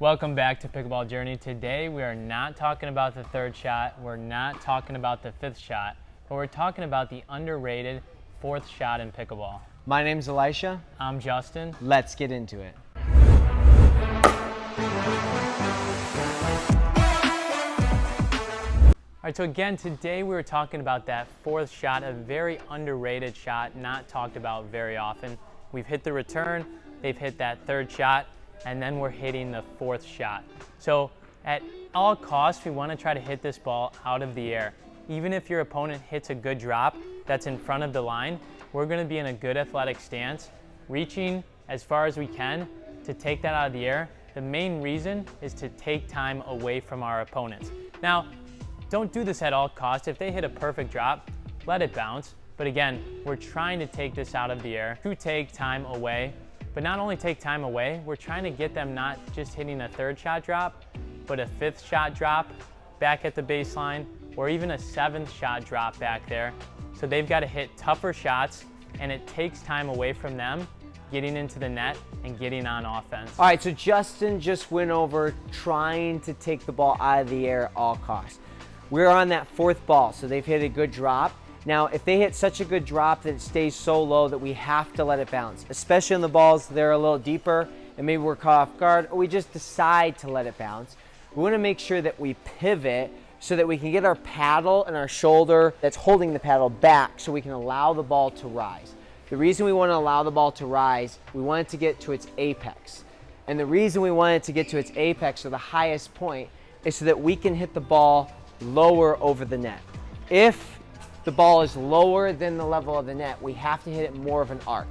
Welcome back to Pickleball Journey. Today we are not talking about the third shot, we're not talking about the fifth shot, but we're talking about the underrated fourth shot in pickleball. My name's Elisha. I'm Justin. Let's get into it. All right, so again, today we were talking about that fourth shot, a very underrated shot, not talked about very often. We've hit the return, they've hit that third shot, and then we're hitting the fourth shot. So at all costs, we want to try to hit this ball out of the air. Even if your opponent hits a good drop that's in front of the line, we're going to be in a good athletic stance, reaching as far as we can to take that out of the air. The main reason is to take time away from our opponents. Now, don't do this at all costs. If they hit a perfect drop, let it bounce. But again, we're trying to take this out of the air to take time away. But not only take time away, we're trying to get them not just hitting a third shot drop, but a fifth shot drop back at the baseline, or even a seventh shot drop back there. So they've got to hit tougher shots, and it takes time away from them getting into the net and getting on offense. All right, so Justin just went over trying to take the ball out of the air at all costs. We're on that fourth ball, so they've hit a good drop. Now, if they hit such a good drop that it stays so low that we have to let it bounce, especially on the balls that are a little deeper and maybe we're caught off guard, or we just decide to let it bounce, we want to make sure that we pivot so that we can get our paddle and our shoulder that's holding the paddle back so we can allow the ball to rise. The reason we want to allow the ball to rise, we want it to get to its apex. And the reason we want it to get to its apex, or the highest point, is so that we can hit the ball lower over the net. If the ball is lower than the level of the net, we have to hit it more of an arc.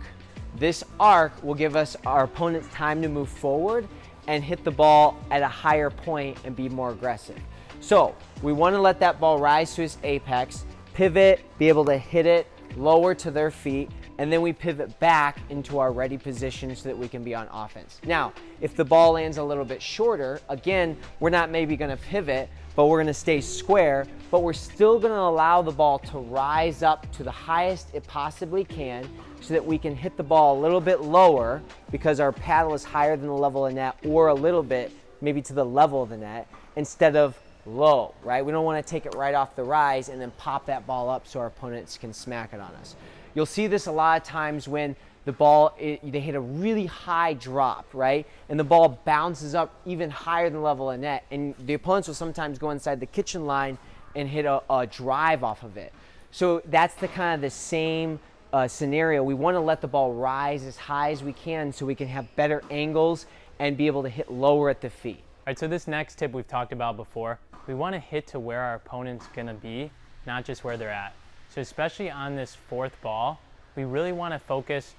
This arc will give us our opponents time to move forward and hit the ball at a higher point and be more aggressive. So we want to let that ball rise to its apex, pivot, be able to hit it lower to their feet, and then we pivot back into our ready position so that we can be on offense. Now, if the ball lands a little bit shorter, again, we're not maybe going to pivot, but we're going to stay square, but we're still going to allow the ball to rise up to the highest it possibly can so that we can hit the ball a little bit lower because our paddle is higher than the level of the net, or a little bit maybe to the level of the net instead of low, right? We don't want to take it right off the rise and then pop that ball up so our opponents can smack it on us. You'll see this a lot of times when the ball, they hit a really high drop, right? And the ball bounces up even higher than the level of net. And the opponents will sometimes go inside the kitchen line and hit a drive off of it. So that's the kind of the same scenario. We want to let the ball rise as high as we can so we can have better angles and be able to hit lower at the feet. All right, so this next tip we've talked about before. We want to hit to where our opponent's going to be, not just where they're at. So especially on this fourth ball, we really want to focus.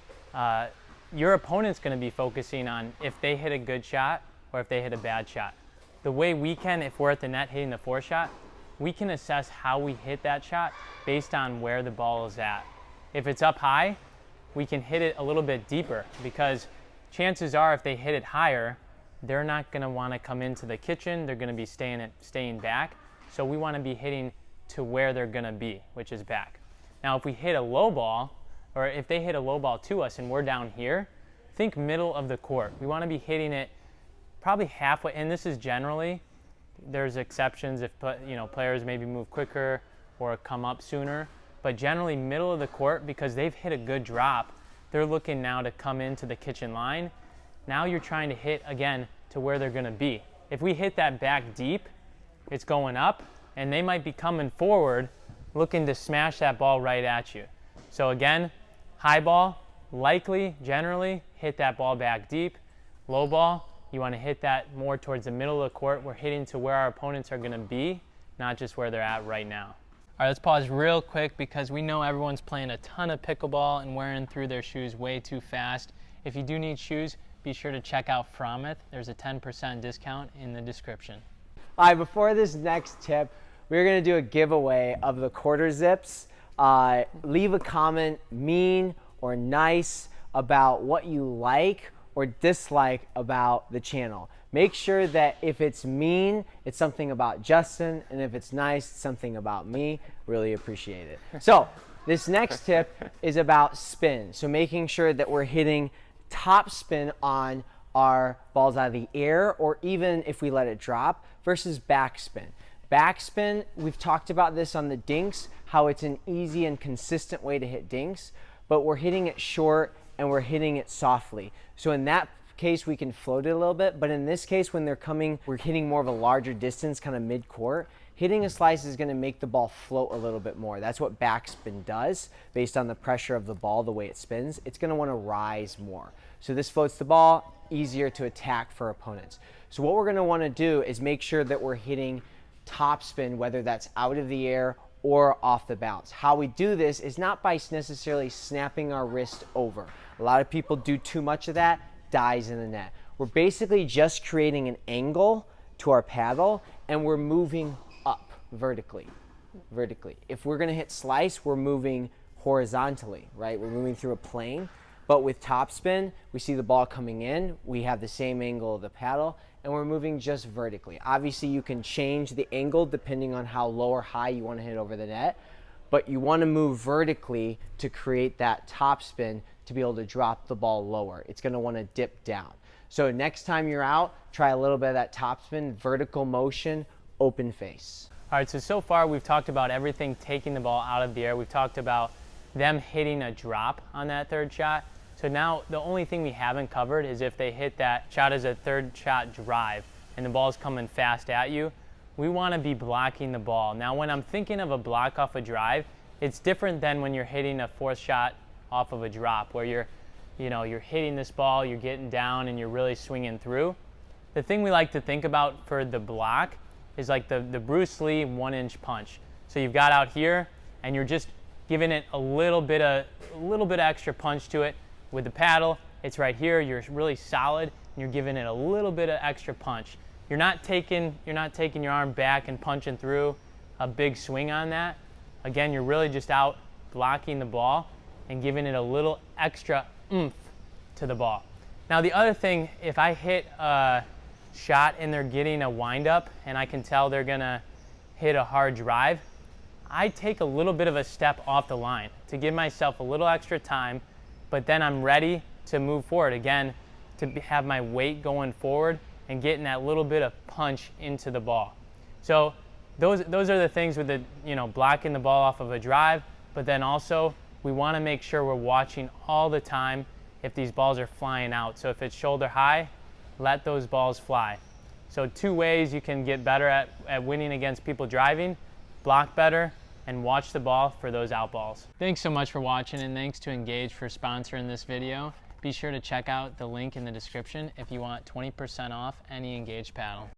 Your opponent's going to be focusing on if they hit a good shot or if they hit a bad shot. The way we can, if we're at the net hitting the fourth shot, we can assess how we hit that shot based on where the ball is at. If it's up high, we can hit it a little bit deeper, because chances are if they hit it higher, they're not going to want to come into the kitchen. They're going to be staying back. So we want to be hitting to where they're going to be, which is back. Now, if we hit a low ball, or if they hit a low ball to us and we're down here, think middle of the court. We want to be hitting it probably halfway, and this is generally, there's exceptions if players maybe move quicker or come up sooner, but generally middle of the court, because they've hit a good drop. They're looking now to come into the kitchen line. Now you're trying to hit again to where they're going to be. If we hit that back deep, it's going up, and they might be coming forward looking to smash that ball right at you. So again, high ball, likely, generally, hit that ball back deep. Low ball, you want to hit that more towards the middle of the court. We're hitting to where our opponents are going to be, not just where they're at right now. All right, let's pause real quick because we know everyone's playing a ton of pickleball and wearing through their shoes way too fast. If you do need shoes, be sure to check out Frometh. There's a 10% discount in the description. All right, before this next tip, we're going to do a giveaway of the quarter zips. Leave a comment, mean or nice, about what you like or dislike about the channel. Make sure that if it's mean, it's something about Justin, and if it's nice, it's something about me. Really appreciate it. So this next tip is about spin. So making sure that we're hitting top spin on our balls out of the air, or even if we let it drop, versus backspin. Backspin, we've talked about this on the dinks, how it's an easy and consistent way to hit dinks, but we're hitting it short and we're hitting it softly. So in that case, we can float it a little bit, but in this case, when they're coming, we're hitting more of a larger distance, kind of mid-court. Hitting a slice is going to make the ball float a little bit more. That's what backspin does based on the pressure of the ball, the way it spins. It's going to want to rise more. So this floats the ball, easier to attack for opponents. So what we're going to want to do is make sure that we're hitting topspin, whether that's out of the air or off the bounce. How we do this is not by necessarily snapping our wrist over. A lot of people do too much of that, dies in the net. We're basically just creating an angle to our paddle and we're moving up vertically. If we're going to hit slice, we're moving horizontally, right? We're moving through a plane. But with topspin, we see the ball coming in, we have the same angle of the paddle, and we're moving just vertically. Obviously, you can change the angle depending on how low or high you want to hit over the net, but you want to move vertically to create that topspin to be able to drop the ball lower. It's going to want to dip down. So next time you're out, try a little bit of that topspin, vertical motion, open face. All right, so far we've talked about everything taking the ball out of the air. We've talked about them hitting a drop on that third shot. So now the only thing we haven't covered is if they hit that shot as a third shot drive and the ball's coming fast at you, we want to be blocking the ball. Now when I'm thinking of a block off a drive, it's different than when you're hitting a fourth shot off of a drop where you're hitting this ball, you're getting down and you're really swinging through. The thing we like to think about for the block is like the Bruce Lee 1-inch punch. So you've got out here and you're just giving it a little bit of extra punch to it. With the paddle, it's right here, you're really solid, and you're giving it a little bit of extra punch. You're not taking your arm back and punching through a big swing on that. Again, you're really just out blocking the ball and giving it a little extra oomph to the ball. Now the other thing, if I hit a shot and they're getting a windup and I can tell they're gonna hit a hard drive, I take a little bit of a step off the line to give myself a little extra time, but then I'm ready to move forward again, to have my weight going forward and getting that little bit of punch into the ball. So those are the things with the, blocking the ball off of a drive, but then also we want to make sure we're watching all the time if these balls are flying out. So if it's shoulder high, let those balls fly. So 2 ways you can get better at winning against people driving: block better and watch the ball for those out balls. Thanks so much for watching, and thanks to Engage for sponsoring this video. Be sure to check out the link in the description if you want 20% off any Engage paddle.